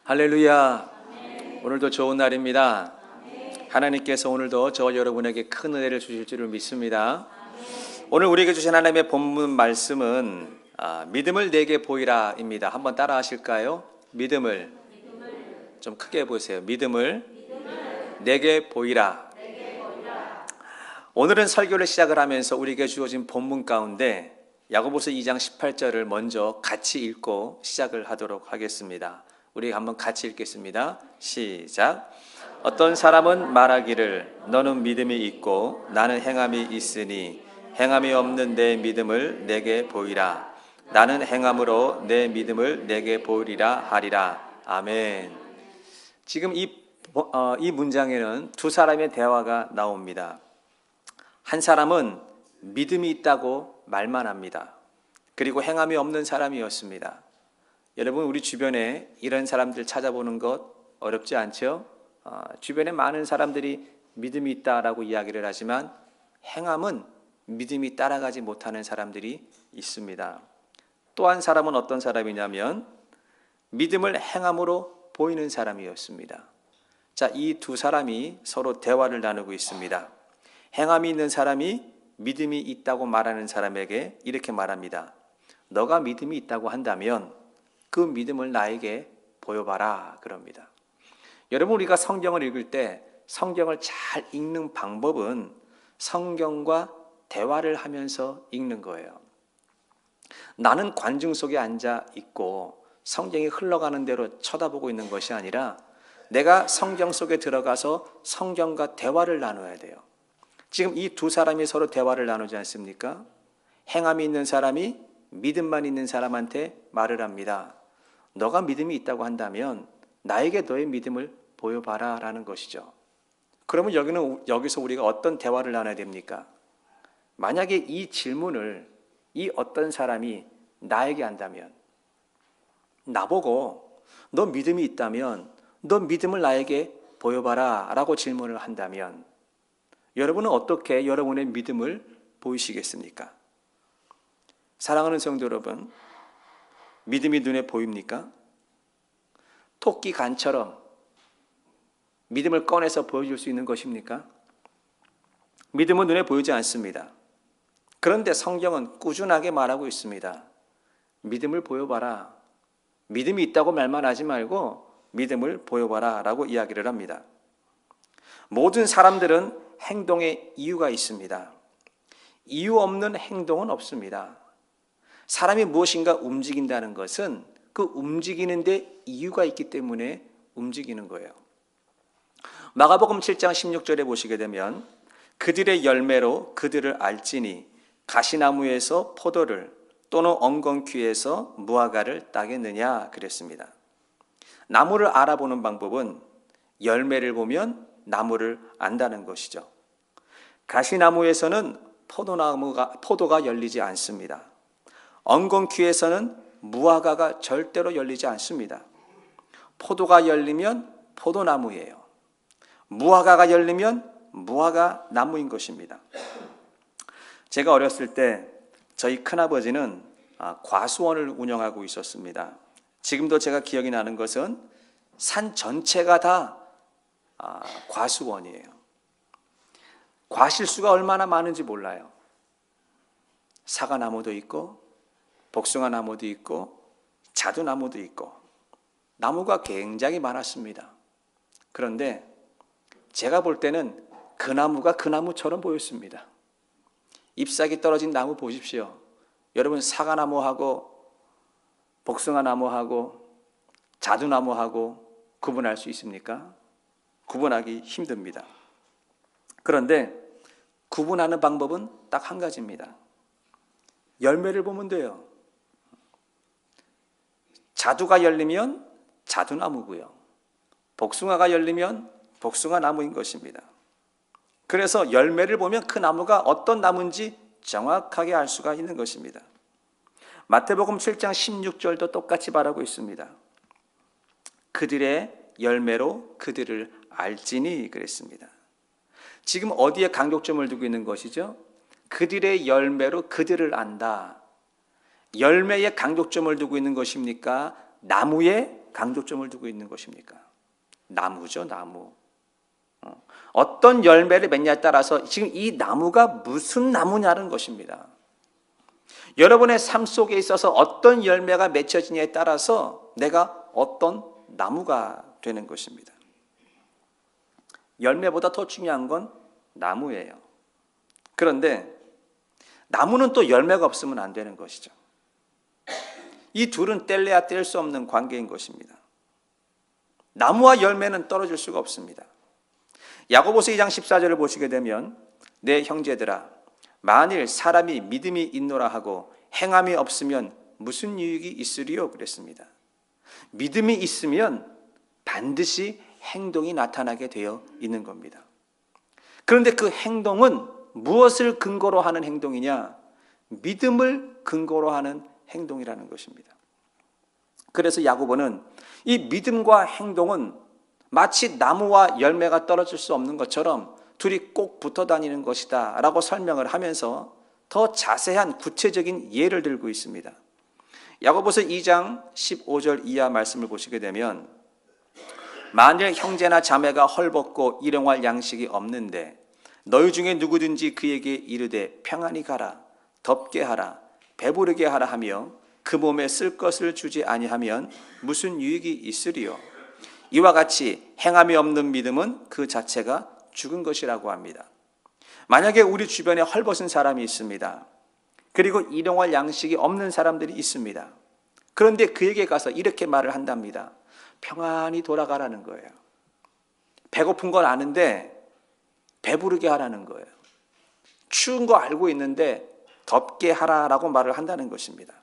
할렐루야. 오늘도 좋은 날입니다. 하나님께서 오늘도 저 여러분에게 큰 은혜를 주실 줄을 믿습니다. 오늘 우리에게 주신 하나님의 본문 말씀은 믿음을 내게 보이라입니다. 한번 따라 하실까요? 믿음을 좀 크게 해보세요. 믿음을 내게 보이라. 오늘은 설교를 시작을 하면서 우리에게 주어진 본문 가운데 야고보서 2장 18절을 먼저 같이 읽고 시작을 하도록 하겠습니다. 우리 한번 같이 읽겠습니다. 시작. 어떤 사람은 말하기를 너는 믿음이 있고 나는 행함이 있으니 행함이 없는 내 믿음을 내게 보이라. 나는 행함으로 내 믿음을 내게 보이리라 하리라. 아멘. 지금 이 문장에는 두 사람의 대화가 나옵니다. 한 사람은 믿음이 있다고 말만 합니다. 그리고 행함이 없는 사람이었습니다. 여러분, 우리 주변에 이런 사람들 찾아보는 것 어렵지 않죠? 주변에 많은 사람들이 믿음이 있다라고 이야기를 하지만 행함은 믿음이 따라가지 못하는 사람들이 있습니다. 또 한 사람은 어떤 사람이냐면 믿음을 행함으로 보이는 사람이었습니다. 자, 이 두 사람이 서로 대화를 나누고 있습니다. 행함이 있는 사람이 믿음이 있다고 말하는 사람에게 이렇게 말합니다. 너가 믿음이 있다고 한다면 그 믿음을 나에게 보여봐라 그럽니다. 여러분, 우리가 성경을 읽을 때 성경을 잘 읽는 방법은 성경과 대화를 하면서 읽는 거예요. 나는 관중 속에 앉아 있고 성경이 흘러가는 대로 쳐다보고 있는 것이 아니라 내가 성경 속에 들어가서 성경과 대화를 나눠야 돼요. 지금 이 두 사람이 서로 대화를 나누지 않습니까? 행함이 있는 사람이 믿음만 있는 사람한테 말을 합니다. 너가 믿음이 있다고 한다면 나에게 너의 믿음을 보여봐라 라는 것이죠. 그러면 여기서 우리가 어떤 대화를 나눠야 됩니까? 만약에 이 질문을 이 어떤 사람이 나에게 한다면, 나보고 너 믿음이 있다면 너 믿음을 나에게 보여봐라 라고 질문을 한다면 여러분은 어떻게 여러분의 믿음을 보이시겠습니까? 사랑하는 성도 여러분, 믿음이 눈에 보입니까? 토끼 간처럼 믿음을 꺼내서 보여줄 수 있는 것입니까? 믿음은 눈에 보이지 않습니다. 그런데 성경은 꾸준하게 말하고 있습니다. 믿음을 보여봐라. 믿음이 있다고 말만 하지 말고 믿음을 보여봐라 라고 이야기를 합니다. 모든 사람들은 행동에 이유가 있습니다. 이유 없는 행동은 없습니다. 사람이 무엇인가 움직인다는 것은 그 움직이는데 이유가 있기 때문에 움직이는 거예요. 마가복음 7장 16절에 보시게 되면 그들의 열매로 그들을 알지니 가시나무에서 포도를 또는 엉겅퀴에서 무화과를 따겠느냐 그랬습니다. 나무를 알아보는 방법은 열매를 보면 나무를 안다는 것이죠. 가시나무에서는 포도가 열리지 않습니다. 엉겅퀴에서는 무화과가 절대로 열리지 않습니다. 포도가 열리면 포도나무예요. 무화과가 열리면 무화과 나무인 것입니다. 제가 어렸을 때 저희 큰아버지는 과수원을 운영하고 있었습니다. 지금도 제가 기억이 나는 것은 산 전체가 다 과수원이에요. 과실수가 얼마나 많은지 몰라요. 사과나무도 있고 복숭아나무도 있고 자두나무도 있고 나무가 굉장히 많았습니다. 그런데 제가 볼 때는 그 나무가 그 나무처럼 보였습니다. 잎사귀 떨어진 나무 보십시오. 여러분, 사과나무하고 복숭아나무하고 자두나무하고 구분할 수 있습니까? 구분하기 힘듭니다. 그런데 구분하는 방법은 딱 한 가지입니다. 열매를 보면 돼요. 자두가 열리면 자두나무고요. 복숭아가 열리면 복숭아나무인 것입니다. 그래서 열매를 보면 그 나무가 어떤 나무인지 정확하게 알 수가 있는 것입니다. 마태복음 7장 16절도 똑같이 말하고 있습니다. 그들의 열매로 그들을 알지니 그랬습니다. 지금 어디에 강조점을 두고 있는 것이죠? 그들의 열매로 그들을 안다. 열매에 강조점을 두고 있는 것입니까? 나무에 강조점을 두고 있는 것입니까? 나무죠, 나무. 어떤 열매를 맺냐에 따라서 지금 이 나무가 무슨 나무냐는 것입니다. 여러분의 삶 속에 있어서 어떤 열매가 맺혀지냐에 따라서 내가 어떤 나무가 되는 것입니다. 열매보다 더 중요한 건 나무예요. 그런데 나무는 또 열매가 없으면 안 되는 것이죠. 이 둘은 뗄래야 뗄 수 없는 관계인 것입니다. 나무와 열매는 떨어질 수가 없습니다. 야고보서 2장 14절을 보시게 되면 내 형제들아 만일 사람이 믿음이 있노라 하고 행함이 없으면 무슨 유익이 있으리요? 그랬습니다. 믿음이 있으면 반드시 행동이 나타나게 되어 있는 겁니다. 그런데 그 행동은 무엇을 근거로 하는 행동이냐? 믿음을 근거로 하는 행동이라는 것입니다. 그래서 야고보는 이 믿음과 행동은 마치 나무와 열매가 떨어질 수 없는 것처럼 둘이 꼭 붙어 다니는 것이다 라고 설명을 하면서 더 자세한 구체적인 예를 들고 있습니다. 야고보서 2장 15절 이하 말씀을 보시게 되면 만일 형제나 자매가 헐벗고 일용할 양식이 없는데 너희 중에 누구든지 그에게 이르되 평안히 가라 덥게 하라 배부르게 하라 하며 그 몸에 쓸 것을 주지 아니하면 무슨 유익이 있으리요? 이와 같이 행함이 없는 믿음은 그 자체가 죽은 것이라고 합니다. 만약에 우리 주변에 헐벗은 사람이 있습니다. 그리고 일용할 양식이 없는 사람들이 있습니다. 그런데 그에게 가서 이렇게 말을 한답니다. 평안히 돌아가라는 거예요. 배고픈 건 아는데 배부르게 하라는 거예요. 추운 거 알고 있는데 덥게 하라라고 말을 한다는 것입니다.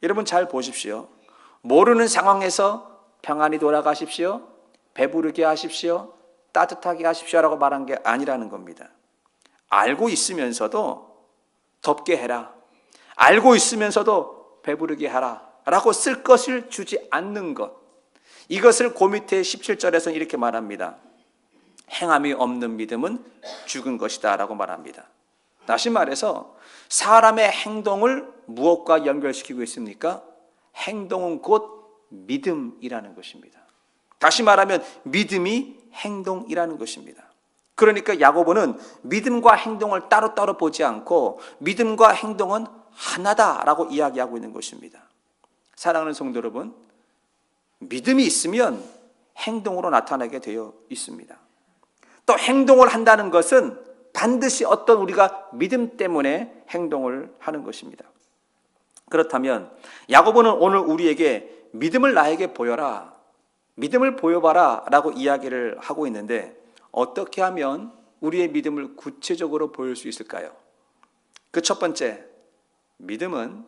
여러분 잘 보십시오. 모르는 상황에서 평안히 돌아가십시오. 배부르게 하십시오. 따뜻하게 하십시오라고 말한 게 아니라는 겁니다. 알고 있으면서도 덥게 해라. 알고 있으면서도 배부르게 하라. 라고 쓸 것을 주지 않는 것. 이것을 그 밑에 17절에서는 이렇게 말합니다. 행함이 없는 믿음은 죽은 것이다 라고 말합니다. 다시 말해서 사람의 행동을 무엇과 연결시키고 있습니까? 행동은 곧 믿음이라는 것입니다. 다시 말하면 믿음이 행동이라는 것입니다. 그러니까 야고보는 믿음과 행동을 따로따로 보지 않고 믿음과 행동은 하나다라고 이야기하고 있는 것입니다. 사랑하는 성도 여러분, 믿음이 있으면 행동으로 나타나게 되어 있습니다. 또 행동을 한다는 것은 반드시 어떤 우리가 믿음 때문에 행동을 하는 것입니다. 그렇다면 야고보는 오늘 우리에게 믿음을 나에게 보여라, 믿음을 보여봐라 라고 이야기를 하고 있는데 어떻게 하면 우리의 믿음을 구체적으로 보일 수 있을까요? 그 첫 번째, 믿음은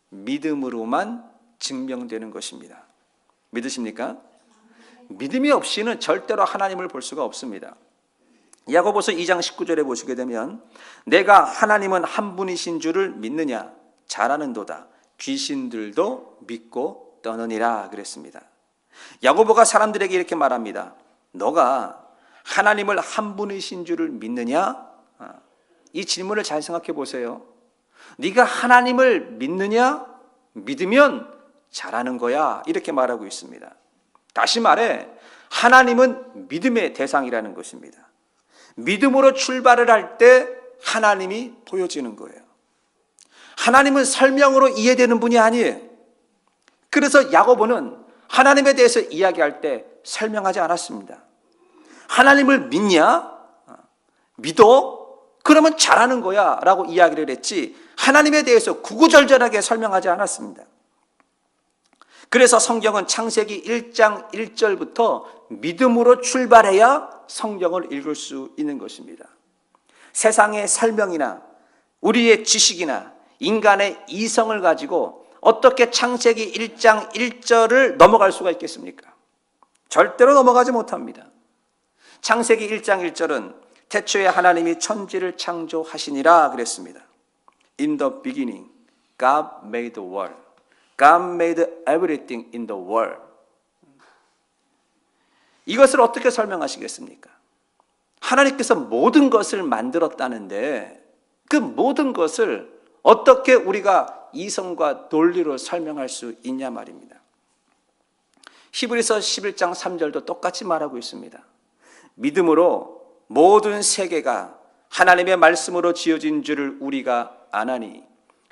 믿음으로만 증명되는 것입니다. 믿으십니까? 믿음이 없이는 절대로 하나님을 볼 수가 없습니다. 야고보서 2장 19절에 보시게 되면 내가 하나님은 한 분이신 줄을 믿느냐? 잘하는도다. 귀신들도 믿고 떠느니라 그랬습니다. 야고보가 사람들에게 이렇게 말합니다. 너가 하나님을 한 분이신 줄을 믿느냐? 이 질문을 잘 생각해 보세요. 네가 하나님을 믿느냐? 믿으면 잘하는 거야. 이렇게 말하고 있습니다. 다시 말해 하나님은 믿음의 대상이라는 것입니다. 믿음으로 출발을 할 때 하나님이 보여지는 거예요. 하나님은 설명으로 이해되는 분이 아니에요. 그래서 야고보는 하나님에 대해서 이야기할 때 설명하지 않았습니다. 하나님을 믿냐? 믿어? 그러면 잘하는 거야 라고 이야기를 했지 하나님에 대해서 구구절절하게 설명하지 않았습니다. 그래서 성경은 창세기 1장 1절부터 믿음으로 출발해야 성경을 읽을 수 있는 것입니다. 세상의 설명이나 우리의 지식이나 인간의 이성을 가지고 어떻게 창세기 1장 1절을 넘어갈 수가 있겠습니까? 절대로 넘어가지 못합니다. 창세기 1장 1절은 태초에 하나님이 천지를 창조하시니라 그랬습니다. In the beginning, God made the world. God made everything in the world. 이것을 어떻게 설명하시겠습니까? 하나님께서 모든 것을 만들었다는데 그 모든 것을 어떻게 우리가 이성과 논리로 설명할 수 있냐 말입니다. 히브리서 11장 3절도 똑같이 말하고 있습니다. 믿음으로 모든 세계가 하나님의 말씀으로 지어진 줄을 우리가 아나니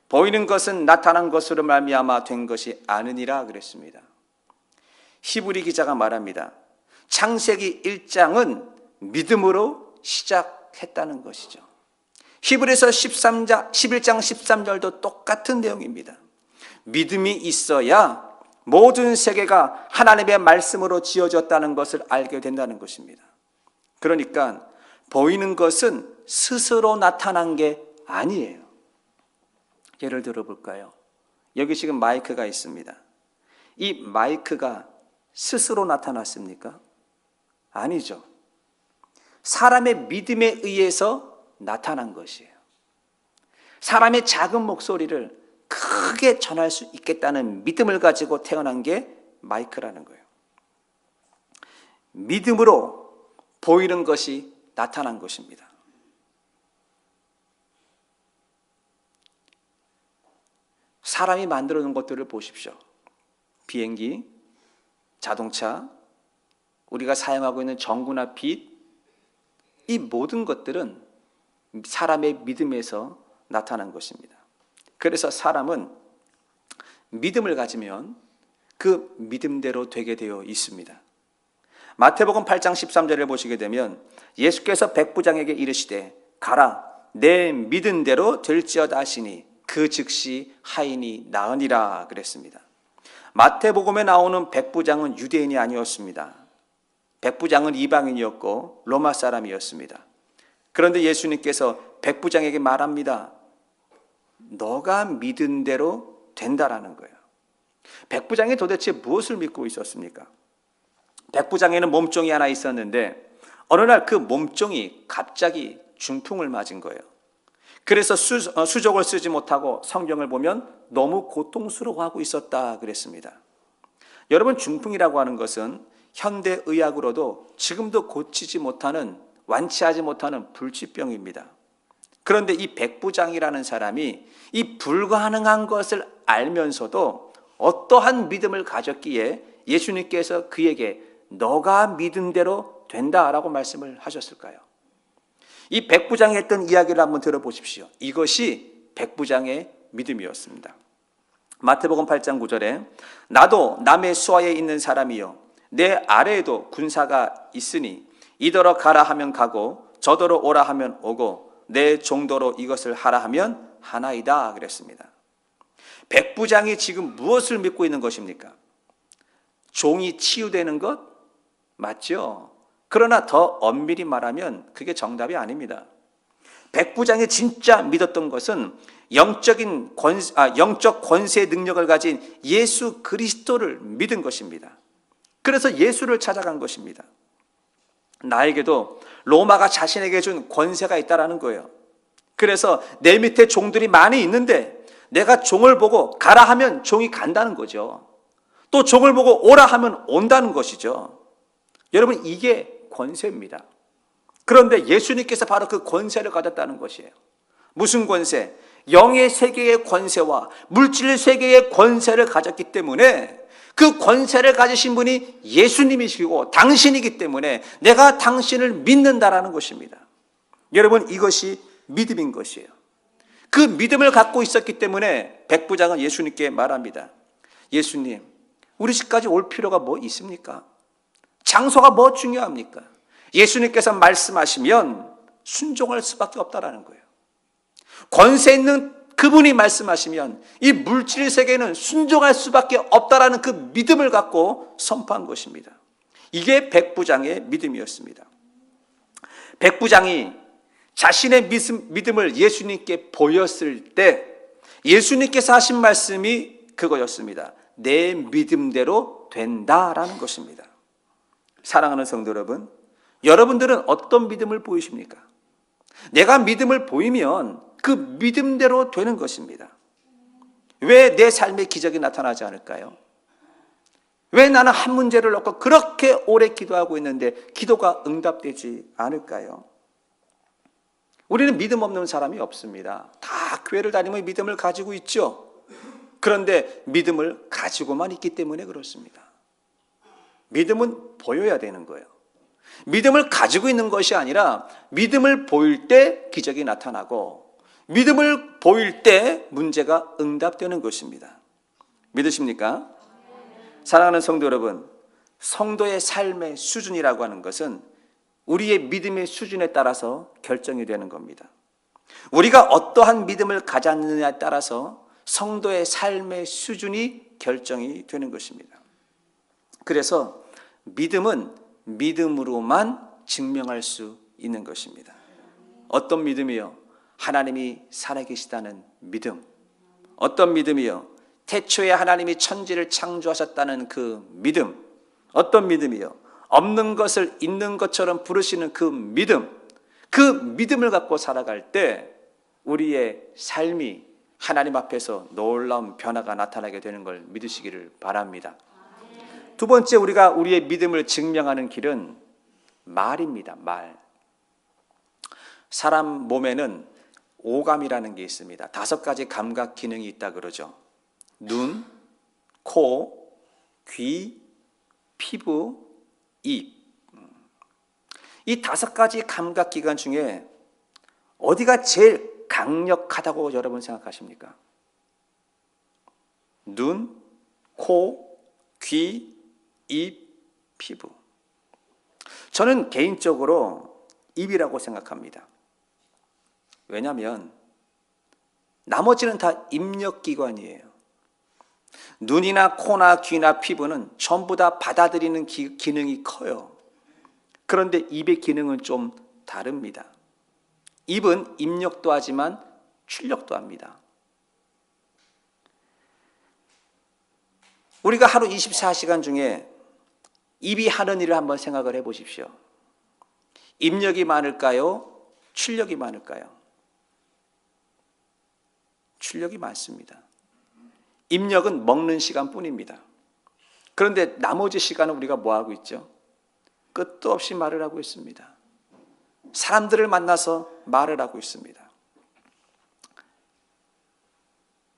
보이는 것은 나타난 것으로 말미암아 된 것이 아니니라 그랬습니다. 히브리 기자가 말합니다. 창세기 1장은 믿음으로 시작했다는 것이죠. 히브리서 11장 13절도 똑같은 내용입니다. 믿음이 있어야 모든 세계가 하나님의 말씀으로 지어졌다는 것을 알게 된다는 것입니다. 그러니까 보이는 것은 스스로 나타난 게 아니에요. 예를 들어 볼까요? 여기 지금 마이크가 있습니다. 이 마이크가 스스로 나타났습니까? 아니죠. 사람의 믿음에 의해서 나타난 것이에요. 사람의 작은 목소리를 크게 전할 수 있겠다는 믿음을 가지고 태어난 게 마이크라는 거예요. 믿음으로 보이는 것이 나타난 것입니다. 사람이 만들어 놓은 것들을 보십시오. 비행기, 자동차, 우리가 사용하고 있는 전구나 빛, 이 모든 것들은 사람의 믿음에서 나타난 것입니다. 그래서 사람은 믿음을 가지면 그 믿음대로 되게 되어 있습니다. 마태복음 8장 13절을 보시게 되면 예수께서 백부장에게 이르시되 가라 내 믿은 대로 될지어다 하시니 그 즉시 하인이 나으니라 그랬습니다. 마태복음에 나오는 백부장은 유대인이 아니었습니다. 백부장은 이방인이었고 로마 사람이었습니다. 그런데 예수님께서 백부장에게 말합니다. 너가 믿은 대로 된다라는 거예요. 백부장이 도대체 무엇을 믿고 있었습니까? 백부장에는 몸종이 하나 있었는데 어느 날 그 몸종이 갑자기 중풍을 맞은 거예요. 그래서 수족을 쓰지 못하고 성경을 보면 너무 고통스러워하고 있었다 그랬습니다. 여러분, 중풍이라고 하는 것은 현대의학으로도 지금도 고치지 못하는, 완치하지 못하는 불치병입니다. 그런데 이 백부장이라는 사람이 이 불가능한 것을 알면서도 어떠한 믿음을 가졌기에 예수님께서 그에게 너가 믿은 대로 된다라고 말씀을 하셨을까요? 이 백부장이 했던 이야기를 한번 들어보십시오. 이것이 백부장의 믿음이었습니다. 마태복음 8장 9절에 나도 남의 수하에 있는 사람이요 내 아래에도 군사가 있으니 이더러 가라 하면 가고 저더러 오라 하면 오고 내 종도로 이것을 하라 하면 하나이다 그랬습니다. 백부장이 지금 무엇을 믿고 있는 것입니까? 종이 치유되는 것? 맞죠? 그러나 더 엄밀히 말하면 그게 정답이 아닙니다. 백부장이 진짜 믿었던 것은 영적 권세 능력을 가진 예수 그리스도를 믿은 것입니다. 그래서 예수를 찾아간 것입니다. 나에게도 로마가 자신에게 준 권세가 있다라는 거예요. 그래서 내 밑에 종들이 많이 있는데 내가 종을 보고 가라 하면 종이 간다는 거죠. 또 종을 보고 오라 하면 온다는 것이죠. 여러분, 이게 권세입니다. 그런데 예수님께서 바로 그 권세를 가졌다는 것이에요. 무슨 권세? 영의 세계의 권세와 물질 세계의 권세를 가졌기 때문에 그 권세를 가지신 분이 예수님이시고 당신이기 때문에 내가 당신을 믿는다라는 것입니다. 여러분, 이것이 믿음인 것이에요. 그 믿음을 갖고 있었기 때문에 백부장은 예수님께 말합니다. 예수님, 우리 집까지 올 필요가 뭐 있습니까? 장소가 뭐 중요합니까? 예수님께서 말씀하시면 순종할 수밖에 없다라는 거예요. 권세 있는 그분이 말씀하시면 이 물질 세계는 순종할 수밖에 없다라는 그 믿음을 갖고 선포한 것입니다. 이게 백부장의 믿음이었습니다. 백부장이 자신의 믿음을 예수님께 보였을 때 예수님께서 하신 말씀이 그거였습니다. 내 믿음대로 된다라는 것입니다. 사랑하는 성도 여러분, 여러분들은 어떤 믿음을 보이십니까? 내가 믿음을 보이면 그 믿음대로 되는 것입니다. 왜 내 삶에 기적이 나타나지 않을까요? 왜 나는 한 문제를 놓고 그렇게 오래 기도하고 있는데 기도가 응답되지 않을까요? 우리는 믿음 없는 사람이 없습니다. 다 교회를 다니면 믿음을 가지고 있죠. 그런데 믿음을 가지고만 있기 때문에 그렇습니다. 믿음은 보여야 되는 거예요. 믿음을 가지고 있는 것이 아니라 믿음을 보일 때 기적이 나타나고 믿음을 보일 때 문제가 응답되는 것입니다. 믿으십니까? 사랑하는 성도 여러분, 성도의 삶의 수준이라고 하는 것은 우리의 믿음의 수준에 따라서 결정이 되는 겁니다. 우리가 어떠한 믿음을 가졌느냐에 따라서 성도의 삶의 수준이 결정이 되는 것입니다. 그래서 믿음은 믿음으로만 증명할 수 있는 것입니다. 어떤 믿음이요? 하나님이 살아계시다는 믿음. 어떤 믿음이요? 태초에 하나님이 천지를 창조하셨다는 그 믿음. 어떤 믿음이요? 없는 것을 있는 것처럼 부르시는 그 믿음. 그 믿음을 갖고 살아갈 때 우리의 삶이 하나님 앞에서 놀라운 변화가 나타나게 되는 걸 믿으시기를 바랍니다. 두 번째, 우리가 우리의 믿음을 증명하는 길은 말입니다. 말. 사람 몸에는 오감이라는 게 있습니다. 5가지 감각 기능이 있다 그러죠. 눈, 코, 귀, 피부, 입. 이 5가지 감각 기관 중에 어디가 제일 강력하다고 여러분 생각하십니까? 눈, 코, 귀, 입, 피부. 저는 개인적으로 입이라고 생각합니다. 왜냐하면 나머지는 다 입력기관이에요. 눈이나 코나 귀나 피부는 전부 다 받아들이는 기능이 커요. 그런데 입의 기능은 좀 다릅니다. 입은 입력도 하지만 출력도 합니다. 우리가 하루 24시간 중에 입이 하는 일을 한번 생각을 해보십시오. 입력이 많을까요? 출력이 많을까요? 출력이 많습니다. 입력은 먹는 시간뿐입니다. 그런데 나머지 시간은 우리가 뭐 하고 있죠? 끝도 없이 말을 하고 있습니다. 사람들을 만나서 말을 하고 있습니다.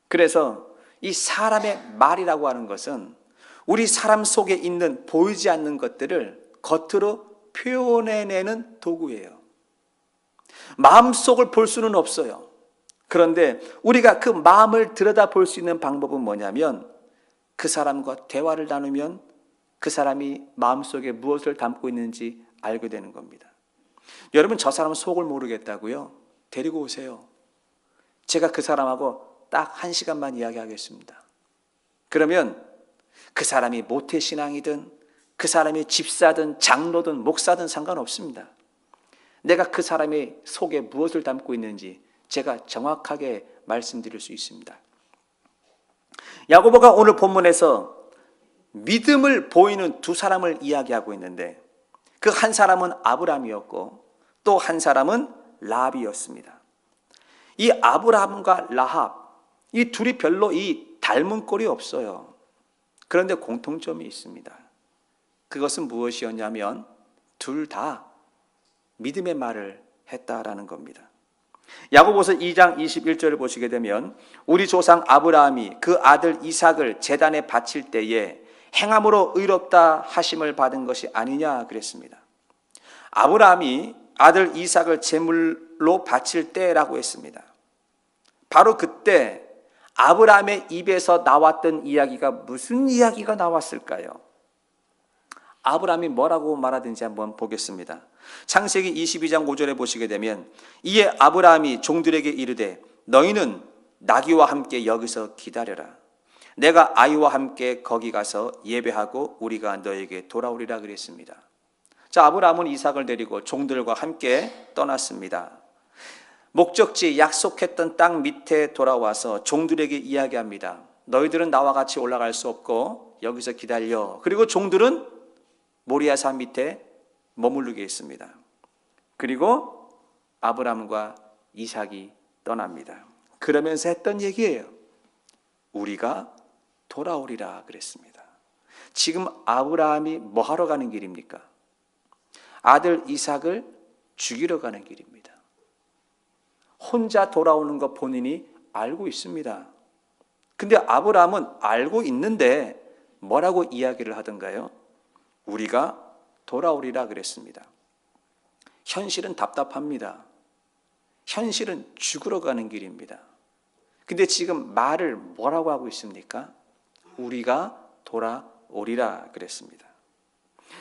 그래서 이 사람의 말이라고 하는 것은 우리 사람 속에 있는 보이지 않는 것들을 겉으로 표현해내는 도구예요. 마음속을 볼 수는 없어요. 그런데 우리가 그 마음을 들여다볼 수 있는 방법은 뭐냐면 그 사람과 대화를 나누면 그 사람이 마음속에 무엇을 담고 있는지 알게 되는 겁니다. 여러분, 저 사람 속을 모르겠다고요? 데리고 오세요. 제가 그 사람하고 딱 1시간만 이야기하겠습니다. 그러면 그 사람이 모태신앙이든 그 사람이 집사든 장로든 목사든 상관없습니다. 내가 그 사람의 속에 무엇을 담고 있는지 제가 정확하게 말씀드릴 수 있습니다. 야고보가 오늘 본문에서 믿음을 보이는 2사람을 이야기하고 있는데 그 한 사람은 아브라함이었고 또 한 사람은 라합이었습니다. 이 아브라함과 라합, 이 둘이 별로 이 닮은 꼴이 없어요. 그런데 공통점이 있습니다. 그것은 무엇이었냐면 둘 다 믿음의 말을 했다라는 겁니다. 야고보서 2장 21절을 보시게 되면 우리 조상 아브라함이 그 아들 이삭을 제단에 바칠 때에 행함으로 의롭다 하심을 받은 것이 아니냐 그랬습니다. 아브라함이 아들 이삭을 제물로 바칠 때라고 했습니다. 바로 그때 아브라함의 입에서 나왔던 이야기가 무슨 이야기가 나왔을까요? 아브라함이 뭐라고 말하든지 한번 보겠습니다. 창세기 22장 5절에 보시게 되면 이에 아브라함이 종들에게 이르되 너희는 나귀와 함께 여기서 기다려라. 내가 아이와 함께 거기 가서 예배하고 우리가 너에게 돌아오리라 그랬습니다. 자, 아브라함은 이삭을 데리고 종들과 함께 떠났습니다. 목적지 약속했던 땅 밑에 돌아와서 종들에게 이야기합니다. 너희들은 나와 같이 올라갈 수 없고 여기서 기다려. 그리고 종들은 모리아산 밑에 머무르게 했습니다. 그리고 아브라함과 이삭이 떠납니다. 그러면서 했던 얘기예요. 우리가 돌아오리라 그랬습니다. 지금 아브라함이 뭐 하러 가는 길입니까? 아들 이삭을 죽이러 가는 길입니다. 혼자 돌아오는 거 본인이 알고 있습니다. 근데 아브라함은 알고 있는데 뭐라고 이야기를 하던가요? 우리가 돌아오리라 그랬습니다. 현실은 답답합니다. 현실은 죽으러 가는 길입니다. 근데 지금 말을 뭐라고 하고 있습니까? 우리가 돌아오리라 그랬습니다.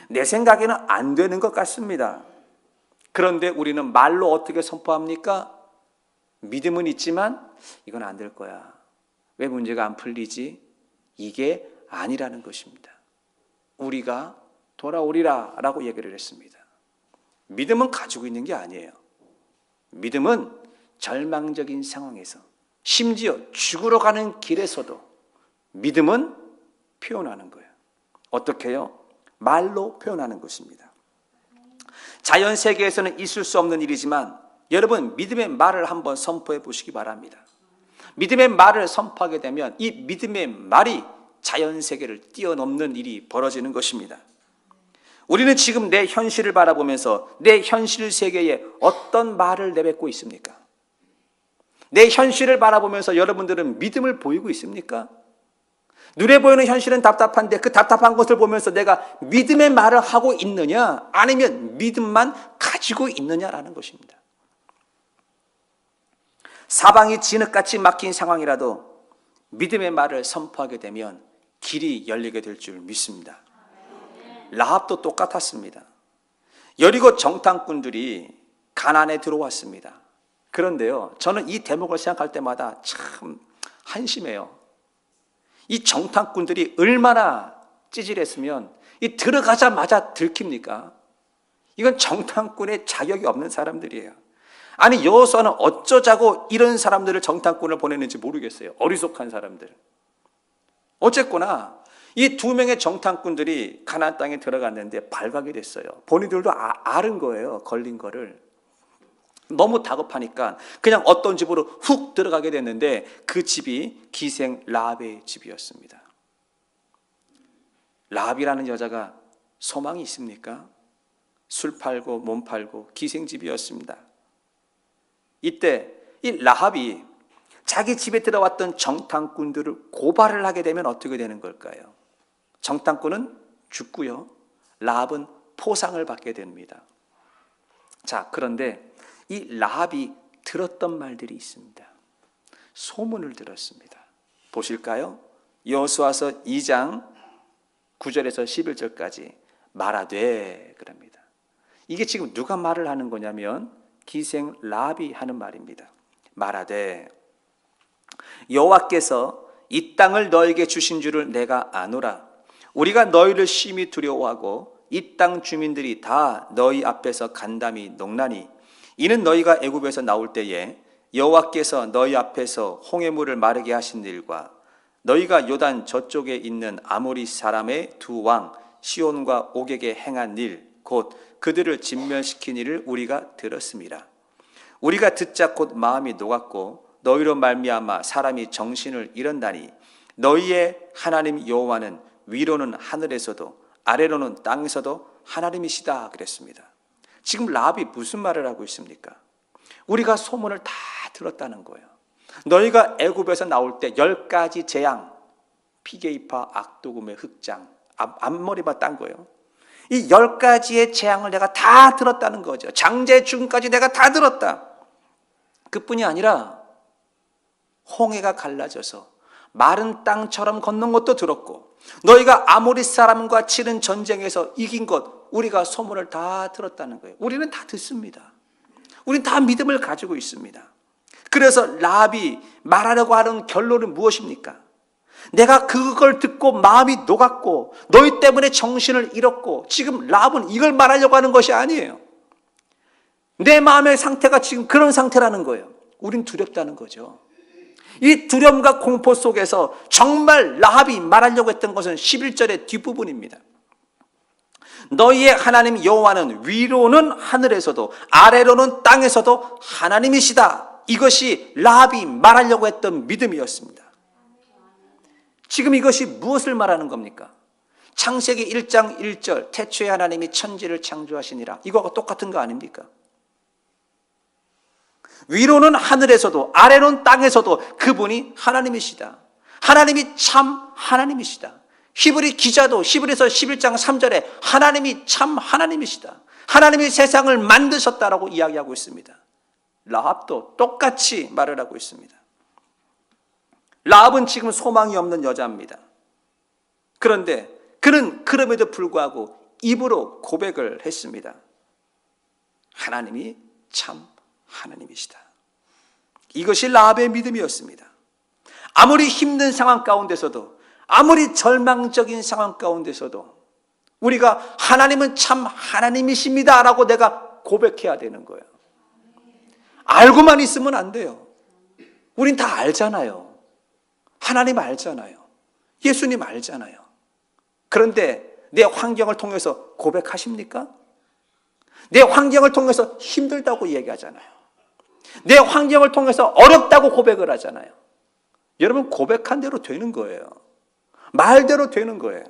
내 생각에는 안 되는 것 같습니다. 그런데 우리는 말로 어떻게 선포합니까? 믿음은 있지만 이건 안 될 거야. 왜 문제가 안 풀리지? 이게 아니라는 것입니다. 우리가 돌아오리라 라고 얘기를 했습니다. 믿음은 가지고 있는 게 아니에요. 믿음은 절망적인 상황에서, 심지어 죽으러 가는 길에서도 믿음은 표현하는 거예요. 어떻게 해요? 말로 표현하는 것입니다. 자연 세계에서는 있을 수 없는 일이지만 여러분, 믿음의 말을 한번 선포해 보시기 바랍니다. 믿음의 말을 선포하게 되면 이 믿음의 말이 자연 세계를 뛰어넘는 일이 벌어지는 것입니다. 우리는 지금 내 현실을 바라보면서 내 현실 세계에 어떤 말을 내뱉고 있습니까? 내 현실을 바라보면서 여러분들은 믿음을 보이고 있습니까? 눈에 보이는 현실은 답답한데 그 답답한 것을 보면서 내가 믿음의 말을 하고 있느냐, 아니면 믿음만 가지고 있느냐라는 것입니다. 사방이 진흙같이 막힌 상황이라도 믿음의 말을 선포하게 되면 길이 열리게 될 줄 믿습니다. 라합도 똑같았습니다. 여리고 정탐꾼들이 가나안에 들어왔습니다. 그런데요, 저는 이 대목을 생각할 때마다 참 한심해요. 이 정탐꾼들이 얼마나 찌질했으면 이 들어가자마자 들킵니까? 이건 정탐꾼의 자격이 없는 사람들이에요. 아니, 여호수아는 어쩌자고 이런 사람들을 정탐꾼을 보냈는지 모르겠어요. 어리석한 사람들. 어쨌거나 이 두 명의 정탐꾼들이 가나안 땅에 들어갔는데 발각이 됐어요. 본인들도 아는 거예요. 걸린 거를. 너무 다급하니까 그냥 어떤 집으로 훅 들어가게 됐는데 그 집이 기생 라합의 집이었습니다. 라합이라는 여자가 소망이 있습니까? 술 팔고 몸 팔고 기생집이었습니다. 이때 이 라합이 자기 집에 들어왔던 정탐꾼들을 고발을 하게 되면 어떻게 되는 걸까요? 정탐꾼은 죽고요, 라합은 포상을 받게 됩니다. 자, 그런데 이 라합이 들었던 말들이 있습니다. 소문을 들었습니다. 보실까요? 여호수아서 2장 9절에서 11절까지 말하되 그럽니다. 이게 지금 누가 말을 하는 거냐면 기생 라합이 하는 말입니다. 말하되 여호와께서 이 땅을 너에게 주신 줄을 내가 아노라. 우리가 너희를 심히 두려워하고 이 땅 주민들이 다 너희 앞에서 간담이 녹나니 이는 너희가 애굽에서 나올 때에 여호와께서 너희 앞에서 홍해물을 마르게 하신 일과 너희가 요단 저쪽에 있는 아모리 사람의 두 왕 시온과 옥에게 행한 일, 곧 그들을 진멸시킨 일을 우리가 들었습니다. 우리가 듣자 곧 마음이 녹았고 너희로 말미암아 사람이 정신을 잃었나니 너희의 하나님 여호와는 위로는 하늘에서도 아래로는 땅에서도 하나님이시다 그랬습니다. 지금 라합이 무슨 말을 하고 있습니까? 우리가 소문을 다 들었다는 거예요. 너희가 애굽에서 나올 때 10가지 재앙, 피게이파, 악도금의 흑장, 앞머리만 딴 거예요. 이 10가지의 재앙을 내가 다 들었다는 거죠. 장자의 죽음까지 내가 다 들었다. 그뿐이 아니라 홍해가 갈라져서 마른 땅처럼 건넌 것도 들었고 너희가 아모리 사람과 치른 전쟁에서 이긴 것 우리가 소문을 다 들었다는 거예요. 우리는 다 듣습니다. 우리는 다 믿음을 가지고 있습니다. 그래서 라합이 말하려고 하는 결론은 무엇입니까? 내가 그걸 듣고 마음이 녹았고 너희 때문에 정신을 잃었고, 지금 라합은 이걸 말하려고 하는 것이 아니에요. 내 마음의 상태가 지금 그런 상태라는 거예요. 우린 두렵다는 거죠. 이 두려움과 공포 속에서 정말 라합이 말하려고 했던 것은 11절의 뒷부분입니다. 너희의 하나님 여호와는 위로는 하늘에서도 아래로는 땅에서도 하나님이시다. 이것이 라합이 말하려고 했던 믿음이었습니다. 지금 이것이 무엇을 말하는 겁니까? 창세기 1장 1절 태초에 하나님이 천지를 창조하시니라, 이거하고 똑같은 거 아닙니까? 위로는 하늘에서도 아래로는 땅에서도 그분이 하나님이시다. 하나님이 참 하나님이시다. 히브리 기자도 히브리서 11장 3절에 하나님이 참 하나님이시다, 하나님이 세상을 만드셨다라고 이야기하고 있습니다. 라합도 똑같이 말을 하고 있습니다. 라합은 지금 소망이 없는 여자입니다. 그런데 그는 그럼에도 불구하고 입으로 고백을 했습니다. 하나님이 참 하나님이시다. 이것이 라합의 믿음이었습니다. 아무리 힘든 상황 가운데서도, 아무리 절망적인 상황 가운데서도 우리가 하나님은 참 하나님이십니다 라고 내가 고백해야 되는 거예요. 알고만 있으면 안 돼요. 우린 다 알잖아요. 하나님 알잖아요. 예수님 알잖아요. 그런데 내 환경을 통해서 고백하십니까? 내 환경을 통해서 힘들다고 얘기하잖아요. 내 환경을 통해서 어렵다고 고백을 하잖아요. 여러분, 고백한 대로 되는 거예요. 말대로 되는 거예요.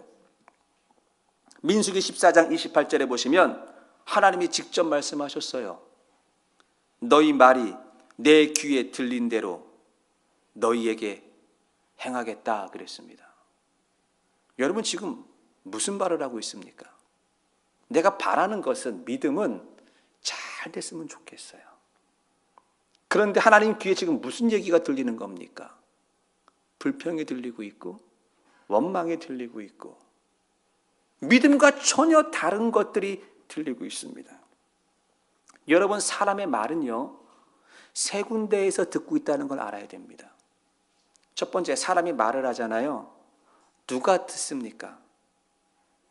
민수기 14장 28절에 보시면 하나님이 직접 말씀하셨어요. 너희 말이 내 귀에 들린 대로 너희에게 행하겠다 그랬습니다. 여러분, 지금 무슨 말을 하고 있습니까? 내가 바라는 것은, 믿음은 잘 됐으면 좋겠어요. 그런데 하나님 귀에 지금 무슨 얘기가 들리는 겁니까? 불평이 들리고 있고, 원망이 들리고 있고, 믿음과 전혀 다른 것들이 들리고 있습니다. 여러분, 사람의 말은요, 세 군데에서 듣고 있다는 걸 알아야 됩니다. 첫 번째, 사람이 말을 하잖아요. 누가 듣습니까?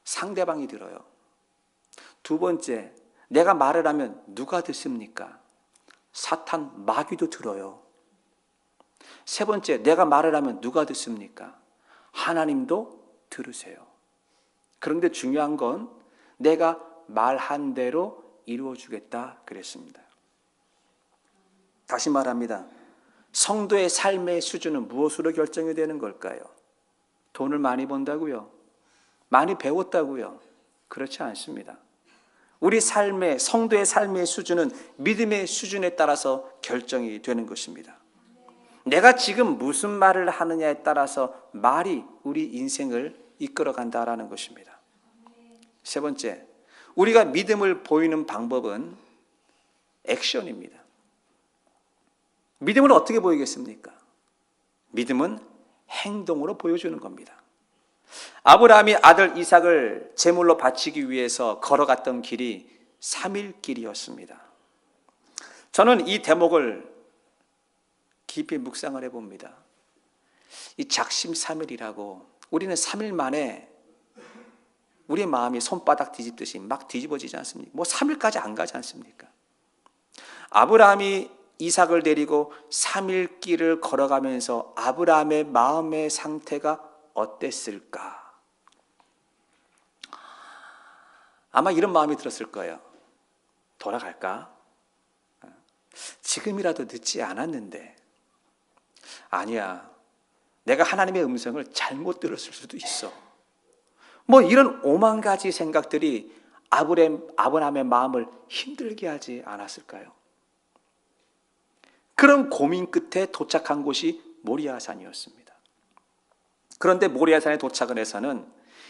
상대방이 들어요. 두 번째, 내가 말을 하면 누가 듣습니까? 사탄, 마귀도 들어요. 세 번째, 내가 말을 하면 누가 듣습니까? 하나님도 들으세요. 그런데 중요한 건 내가 말한 대로 이루어주겠다 그랬습니다. 다시 말합니다. 성도의 삶의 수준은 무엇으로 결정이 되는 걸까요? 돈을 많이 번다고요? 많이 배웠다고요? 그렇지 않습니다. 우리 삶의, 성도의 삶의 수준은 믿음의 수준에 따라서 결정이 되는 것입니다. 내가 지금 무슨 말을 하느냐에 따라서 말이 우리 인생을 이끌어간다라는 것입니다. 세 번째, 우리가 믿음을 보이는 방법은 액션입니다. 믿음을 어떻게 보이겠습니까? 믿음은 행동으로 보여주는 겁니다. 아브라함이 아들 이삭을 제물로 바치기 위해서 걸어갔던 길이 3일 길이었습니다. 저는 이 대목을 깊이 묵상을 해봅니다. 이 작심 3일이라고, 우리는 3일 만에 우리의 마음이 손바닥 뒤집듯이 막 뒤집어지지 않습니까? 뭐 3일까지 안 가지 않습니까? 아브라함이 이삭을 데리고 3일 길을 걸어가면서 아브라함의 마음의 상태가 어땠을까? 아마 이런 마음이 들었을 거예요. 돌아갈까? 지금이라도 늦지 않았는데. 아니야, 내가 하나님의 음성을 잘못 들었을 수도 있어. 뭐 이런 5만 가지 생각들이 아브라함의 마음을 힘들게 하지 않았을까요? 그런 고민 끝에 도착한 곳이 모리아산이었습니다. 그런데 모리아산에 도착을 해서는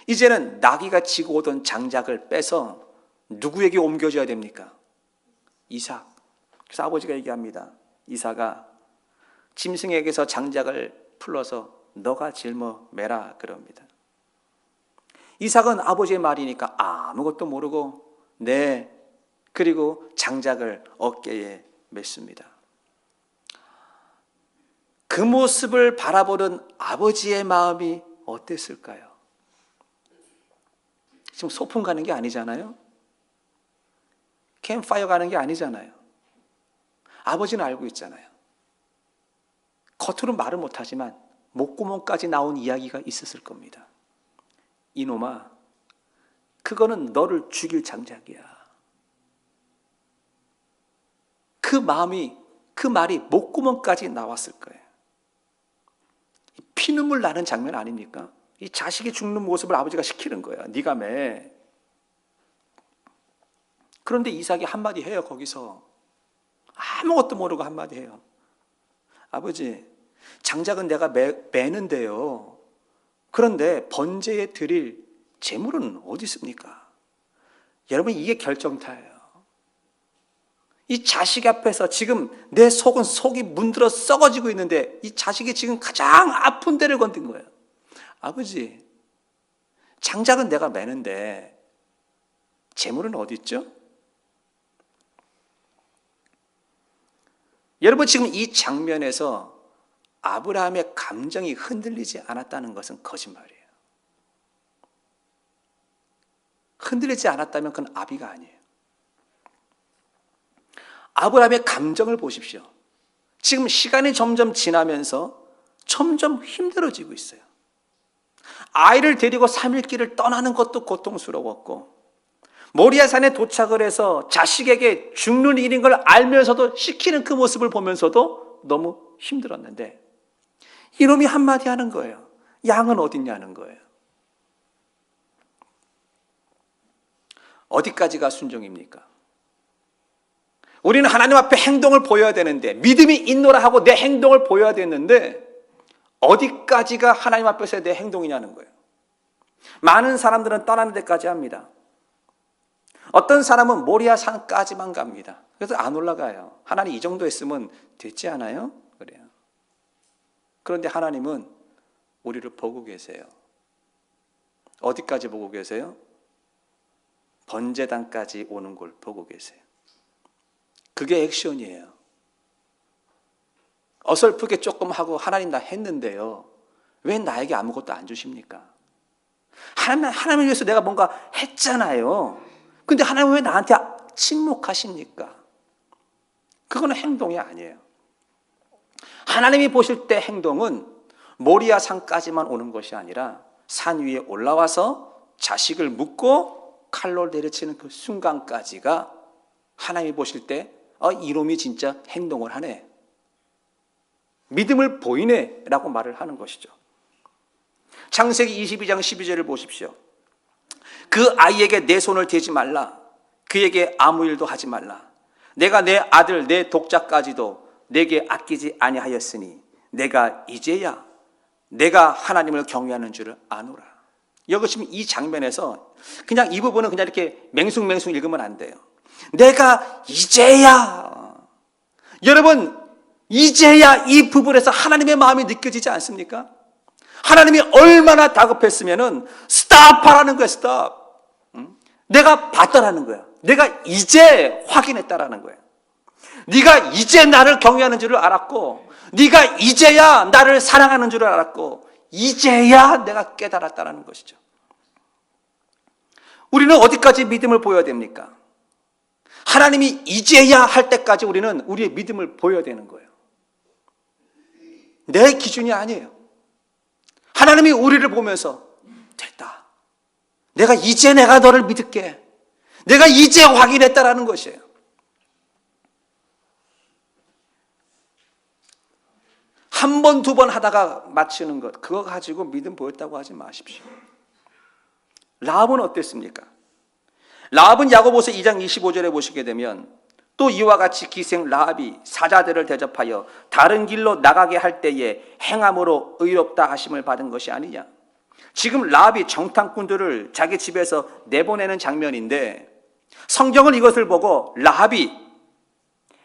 이제는 나귀가 지고 오던 장작을 빼서 누구에게 옮겨줘야 됩니까? 이삭. 그래서 아버지가 얘기합니다. 이삭아, 짐승에게서 장작을 풀러서 너가 짊어 매라 그럽니다. 이삭은 아버지의 말이니까 아무것도 모르고 네, 그리고 장작을 어깨에 맸습니다. 그 모습을 바라보는 아버지의 마음이 어땠을까요? 지금 소풍 가는 게 아니잖아요. 캠파이어 가는 게 아니잖아요. 아버지는 알고 있잖아요. 겉으로 말은 못하지만 목구멍까지 나온 이야기가 있었을 겁니다. 이놈아, 그거는 너를 죽일 장작이야. 그 말이 목구멍까지 나왔을 거예요. 피눈물 나는 장면 아닙니까? 이 자식이 죽는 모습을 아버지가 시키는 거야. 네가 매. 그런데 이삭이 한마디 해요. 거기서 아무것도 모르고 한마디 해요. 아버지, 장작은 내가 매는데요, 그런데 번제에 드릴 재물은 어디 있습니까? 여러분, 이게 결정타예요. 이 자식 앞에서 지금 내 속이 문들어 썩어지고 있는데 이 자식이 지금 가장 아픈 데를 건든 거예요. 아버지, 장작은 내가 매는데 재물은 어디 있죠? 여러분, 지금 이 장면에서 아브라함의 감정이 흔들리지 않았다는 것은 거짓말이에요. 흔들리지 않았다면 그건 아비가 아니에요. 아브라함의 감정을 보십시오. 지금 시간이 점점 지나면서 점점 힘들어지고 있어요. 아이를 데리고 3일 길을 떠나는 것도 고통스러웠고, 모리아산에 도착을 해서 자식에게 죽는 일인 걸 알면서도 시키는 그 모습을 보면서도 너무 힘들었는데, 이놈이 한마디 하는 거예요. 양은 어딨냐는 거예요. 어디까지가 순종입니까? 우리는 하나님 앞에 행동을 보여야 되는데, 믿음이 있노라 하고 내 행동을 보여야 되는데, 어디까지가 하나님 앞에서의 내 행동이냐는 거예요. 많은 사람들은 떠나는 데까지 합니다. 어떤 사람은 모리아산까지만 갑니다. 그래서 안 올라가요. 하나님 이 정도 했으면 됐지 않아요? 그래요. 그런데 하나님은 우리를 보고 계세요. 어디까지 보고 계세요? 번제단까지 오는 걸 보고 계세요. 그게 액션이에요. 어설프게 조금 하고 하나님 나 했는데요, 왜 나에게 아무것도 안 주십니까? 하나님을 위해서 내가 뭔가 했잖아요. 근데 하나님은 왜 나한테 침묵하십니까? 그거는 행동이 아니에요. 하나님이 보실 때 행동은 모리아 산까지만 오는 것이 아니라 산 위에 올라와서 자식을 묻고 칼로 내려치는 그 순간까지가 하나님이 보실 때 이놈이 진짜 행동을 하네, 믿음을 보이네 라고 말을 하는 것이죠. 창세기 22장 12절을 보십시오. 그 아이에게 내 손을 대지 말라. 그에게 아무 일도 하지 말라. 내가 내 아들 내 독자까지도 내게 아끼지 아니하였으니 내가 이제야 내가 하나님을 경외하는 줄을 아노라. 여기 지금 이 장면에서 그냥 이 부분은 그냥 이렇게 맹숭맹숭 읽으면 안 돼요. 내가 이제야. 여러분, 이제야 이 부분에서 하나님의 마음이 느껴지지 않습니까? 하나님이 얼마나 다급했으면은 스탑하라는 거예요. 스탑. 내가 봤다라는 거야. 내가 이제 확인했다라는 거예요. 네가 이제 나를 경외하는 줄을 알았고, 네가 이제야 나를 사랑하는 줄을 알았고, 이제야 내가 깨달았다라는 것이죠. 우리는 어디까지 믿음을 보여야 됩니까? 하나님이 이제야 할 때까지 우리는 우리의 믿음을 보여야 되는 거예요. 내 기준이 아니에요. 하나님이 우리를 보면서 됐다. 내가 너를 믿을게. 내가 이제 확인했다라는 것이에요. 한 번, 두 번 하다가 마치는 것, 그거 가지고 믿음 보였다고 하지 마십시오. 라합은 어땠습니까? 라합은 야고보서 2장 25절에 보시게 되면 또 이와 같이 기생 라합이 사자들을 대접하여 다른 길로 나가게 할 때에 행함으로 의롭다 하심을 받은 것이 아니냐. 지금 라합이 정탐꾼들을 자기 집에서 내보내는 장면인데, 성경은 이것을 보고 라합이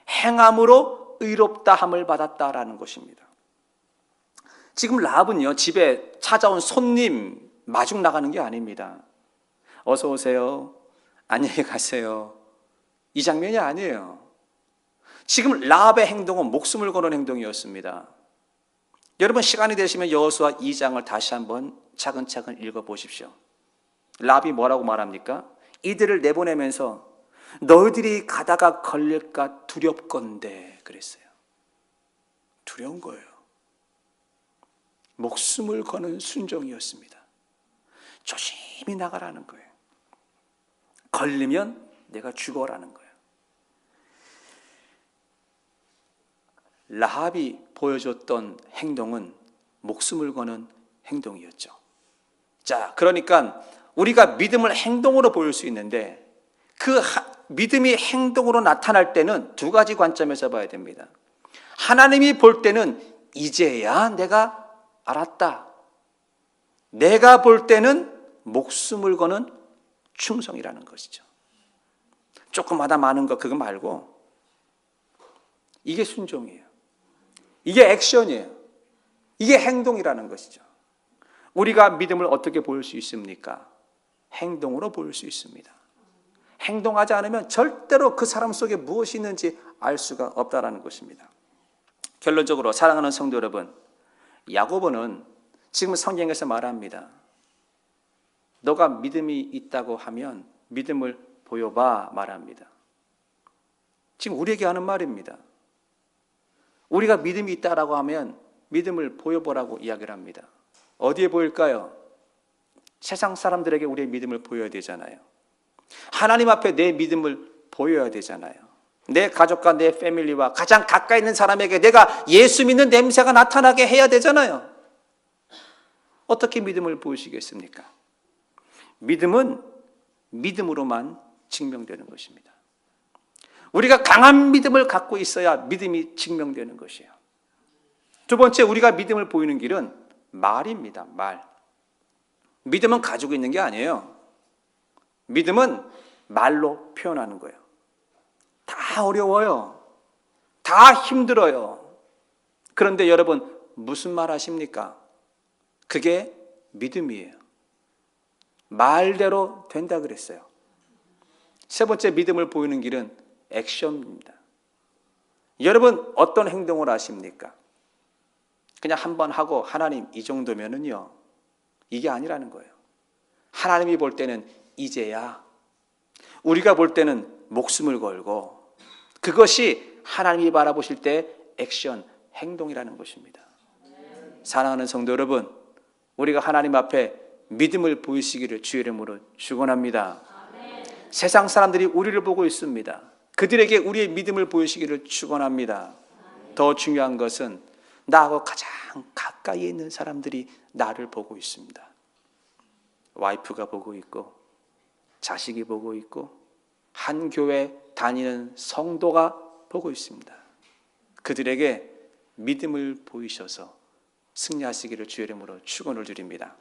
행함으로 의롭다 함을 받았다라는 것입니다. 지금 라합은요, 집에 찾아온 손님 마중 나가는 게 아닙니다. 어서 오세요, 안녕히 가세요, 이 장면이 아니에요. 지금 라합의 행동은 목숨을 거는 행동이었습니다. 여러분, 시간이 되시면 여호수아 2장을 다시 한번 차근차근 읽어보십시오. 라합이 뭐라고 말합니까? 이들을 내보내면서 너희들이 가다가 걸릴까 두렵건대 그랬어요. 두려운 거예요. 목숨을 거는 순종이었습니다. 조심히 나가라는 거예요. 걸리면 내가 죽어라는 거예요. 라합이 보여줬던 행동은 목숨을 거는 행동이었죠. 자, 그러니까 우리가 믿음을 행동으로 보일 수 있는데, 그 믿음이 행동으로 나타날 때는 두 가지 관점에서 봐야 됩니다. 하나님이 볼 때는 이제야 내가 알았다. 내가 볼 때는 목숨을 거는 충성이라는 것이죠. 조금마다 많은 것 그거 말고 이게 순종이에요. 이게 액션이에요. 이게 행동이라는 것이죠. 우리가 믿음을 어떻게 보일 수 있습니까? 행동으로 보일 수 있습니다. 행동하지 않으면 절대로 그 사람 속에 무엇이 있는지 알 수가 없다는 것입니다. 결론적으로 사랑하는 성도 여러분, 야고보는 지금 성경에서 말합니다. 너가 믿음이 있다고 하면 믿음을 보여봐 말합니다. 지금 우리에게 하는 말입니다. 우리가 믿음이 있다라고 하면 믿음을 보여보라고 이야기를 합니다. 어디에 보일까요? 세상 사람들에게 우리의 믿음을 보여야 되잖아요. 하나님 앞에 내 믿음을 보여야 되잖아요. 내 가족과 내 패밀리와 가장 가까이 있는 사람에게 내가 예수 믿는 냄새가 나타나게 해야 되잖아요. 어떻게 믿음을 보이시겠습니까? 믿음은 믿음으로만 증명되는 것입니다. 우리가 강한 믿음을 갖고 있어야 믿음이 증명되는 것이에요. 두 번째, 우리가 믿음을 보이는 길은 말입니다. 말. 믿음은 가지고 있는 게 아니에요. 믿음은 말로 표현하는 거예요. 다 어려워요. 다 힘들어요. 그런데 여러분, 무슨 말 하십니까? 그게 믿음이에요. 말대로 된다 그랬어요. 세 번째, 믿음을 보이는 길은 액션입니다. 여러분, 어떤 행동을 하십니까? 그냥 한번 하고 하나님 이 정도면은요, 이게 아니라는 거예요. 하나님이 볼 때는 이제야, 우리가 볼 때는 목숨을 걸고, 그것이 하나님이 바라보실 때 액션, 행동이라는 것입니다. 사랑하는 성도 여러분, 우리가 하나님 앞에 믿음을 보이시기를 주의 이름으로 축원합니다. 세상 사람들이 우리를 보고 있습니다. 그들에게 우리의 믿음을 보이시기를 축원합니다. 더 중요한 것은 나하고 가장 가까이 있는 사람들이 나를 보고 있습니다. 와이프가 보고 있고, 자식이 보고 있고, 한 교회 다니는 성도가 보고 있습니다. 그들에게 믿음을 보이셔서 승리하시기를 주의 이름으로 축원을 드립니다.